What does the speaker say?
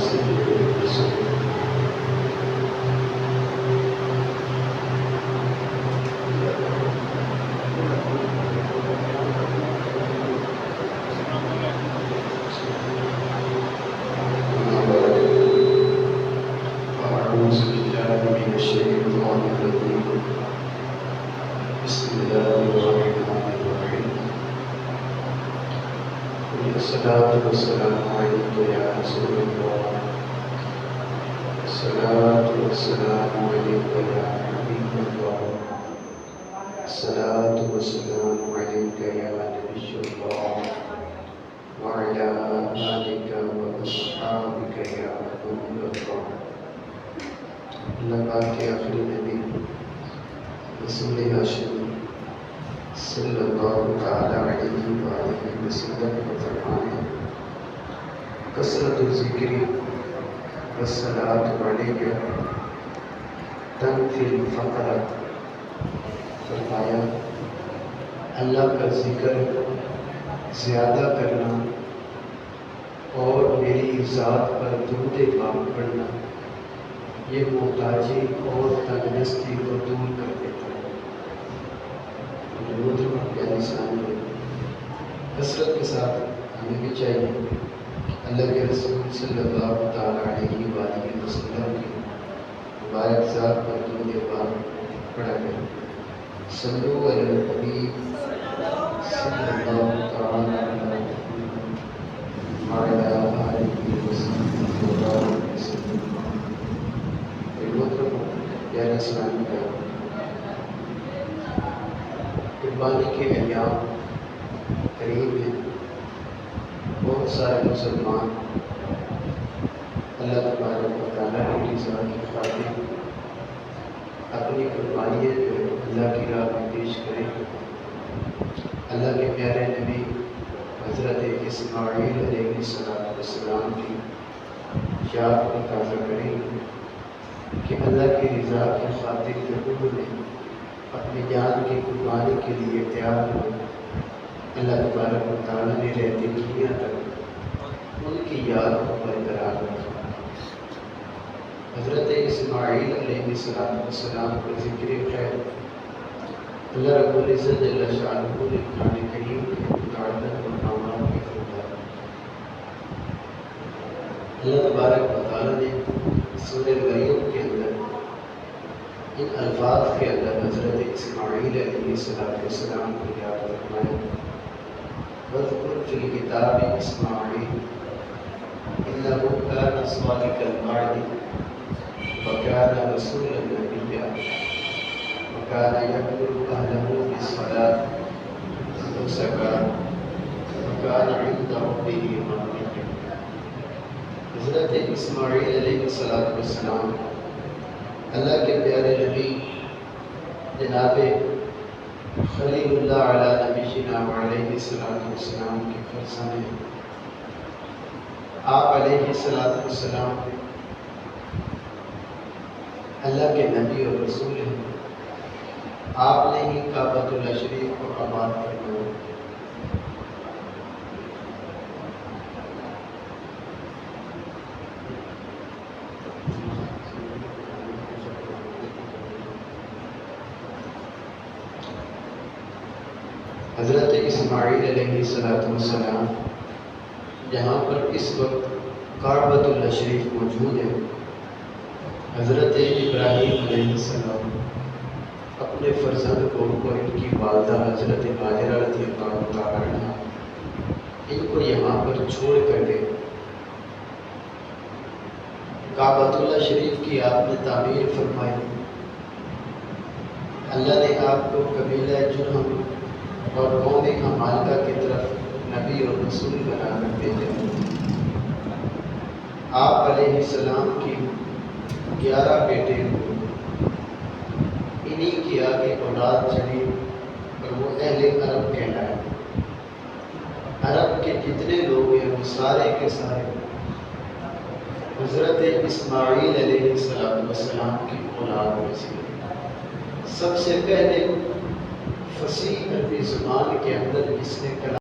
أعوذ بالله من الشيطان الرجيم بسم الله الرحمن الرحيم الصلاة والسلام عليك يا رسول الله الصلاة والسلام عليك يا حبيب الله الصلاة والسلام عليك يا نبي الله وعلى آلك وأصحابك يا رسول الله اللہ پاک کے آخری نبی رسول ہاشمی صلی اللہ تعالی علیہ وآلہ وسلم کا فرمان ہے کثرت الذکر والصلاۃ علیک تنفی الفقر۔ فرمایا اللہ کا ذکر زیادہ کرنا اور میری ذات پر درود پاک پڑھنا یہ محتاجی اور تنگدستی کو دور کر دیتا ہے۔ درود یعنی ثانی کثرت کے ساتھ ہمیں بھی چاہیے اللہ کے رسول صلی اللہ تعالی علیہ وآلہ وسلم کی مبارک ذات پر درود پاک پڑھا کریں۔ صلو علی الحبیب صلی اللہ تعالی علیہ وآلہ وسلم۔ پیارے اسلامی کا قربانی کے ایام قریب ہیں۔ بہت سارے مسلمان اللہ تبارک و تعالیٰ کی رضا کی خاطر اپنی قربانیت کو اللہ کی راہ میں پیش کریں۔ اللہ کے پیارے نبی حضرت اسماعیل علیہ السلام کی یاد کو تازہ کریں کہ اللہ کی رضا کی خاطر جب انہوں نے اپنی جان کی قربانی کے لیے تیار ہوئے، اللہ تبارک و تعالیٰ نے رہتے دنیا تک ان کی یاد کو برقرار رکھا۔ حضرت اسماعیل علیہ السلام کا ذکر خیر اللہ رب العزت جل شانہ نے قرآن کریم کے متعدد مقامات میں فرمایا۔ اللہ تبارک و تعالیٰ نے سورہ مریم کے اندر ان الفاظ کے اندر حضرت اسماعیل علیہ السلام کو یاد فرمایا۔ وَاذْكُرْ فِي الْكِتَابِ إِسْمَاعِيلَ إِنَّهُ كَانَ صَادِقَ الْوَعْدِ وَكَانَ رَسُولًا نَبِيًّا وَكَانَ يَأْمُرُ أَهْلَهُ بِالصَّلَاةِ وَالزَّكَاةِ وَكَانَ عِندَ رَبِّهِ مَرْضِيًّا۔ حضرت اسماعیل علیہ السلام اللہ کے پیارے نبی جناب خلیل اللہ علیہ نبینا علیہ السلام کے فرزند ہیں۔ آپ علیہ السلام اللہ کے نبی اور رسول ہیں۔ آپ نے ہی کعبۃ اللہ شریف کو آباد فرمایا۔ حضرت اسماعیل علیہ السلام جہاں پر اس وقت کعبۃ اللہ شریف موجود ہے، حضرت ابراہیم علیہ السلام اپنے فرزند کو اور ان کی والدہ حضرت ہاجرہ رضی اللہ تعالیٰ عنہا ان کو یہاں پر چھوڑ کر گئے۔ کعبۃ اللہ شریف کی آپ نے تعمیر فرمائی۔ اللہ نے آپ کو قبیلہ جرہم اور قوم عمالقہ کی طرف نبی اور رسول بنا کر بھیجا۔ آپ علیہ السلام کی 11 بیٹے ہوئے، انہی کی آگے اولاد چلی اور وہ اہل عرب کہلائے۔ عرب کے جتنے لوگ ہیں وہ سارے کے سارے حضرت اسماعیل علیہ السلام کی اولاد میں سے۔ سب سے پہلے فصیح عربی زبان کے اندر جس نے کلام